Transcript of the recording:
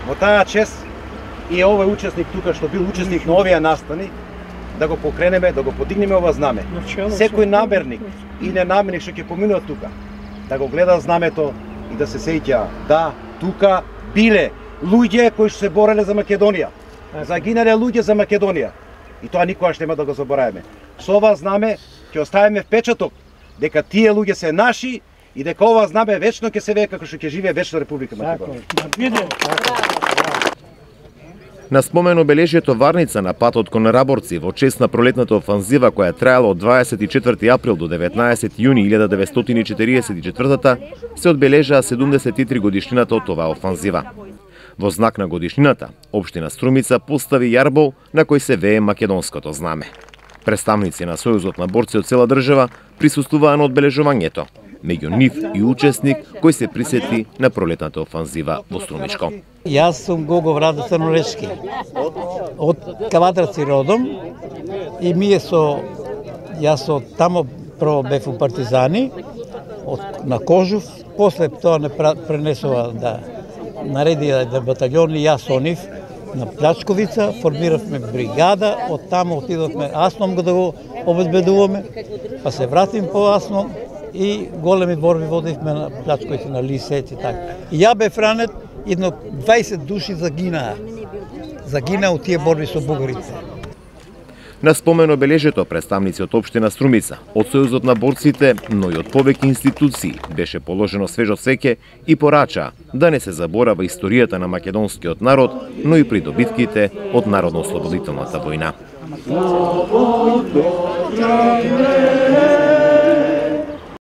во таа чест и овој учесник тука што бил учесник на овие настани, да го покренеме, да го подигнеме ова знаме. Секој намерник и ненамерник што ќе поминува тука, да го гледа знамето и да се сеќа, да, тука биле луѓе кои што се бореле за Македонија. Загинале луѓе за Македонија. И тоа никогаш нема да го забораваме. Со ова знаме ќе оставиме впечаток дека тие луѓе се наши и дека ова знаме вечно ќе се вее како што ќе живее вечно Република Македонија. На спомен обележието Варница на патот кон Раборци во чест на пролетната офанзива која траела од 24 април до 19 јуни 1944 се одбележаа 73 годишнината од оваа офанзива. Во знак на годишнината, општина Струмица постави јарбол на кој се вее македонското знаме. Представници на Сојузот на борци од цела држава присуствуваа на одбележувањето, меѓу нив и учесник кој се присети на пролетната офанзива во Струмичко. Јас сум Гого Врада Црнолешки, од Кавадраци родом, и јас тамо прво бев у партизани, на Кожув, после тоа не пренесува да нареди да батальони, јас со нив на Плачковица, формиравме бригада, од тамо отидовме Асном да го обезбедуваме, па се вратим по Асном и големи борби водивме на Плачковица, на Лисец и така. И ја бев ранет, едно 20 души загинаа. Загинаа од тие борби со бугарите. На спомен обележието представници од општина Струмица, од Сојузот на борците, но и од повеќе институции беше положено свежо цвеќе и порача да не се заборава историјата на македонскиот народ, но и придобитките од Народно-ослободителната војна.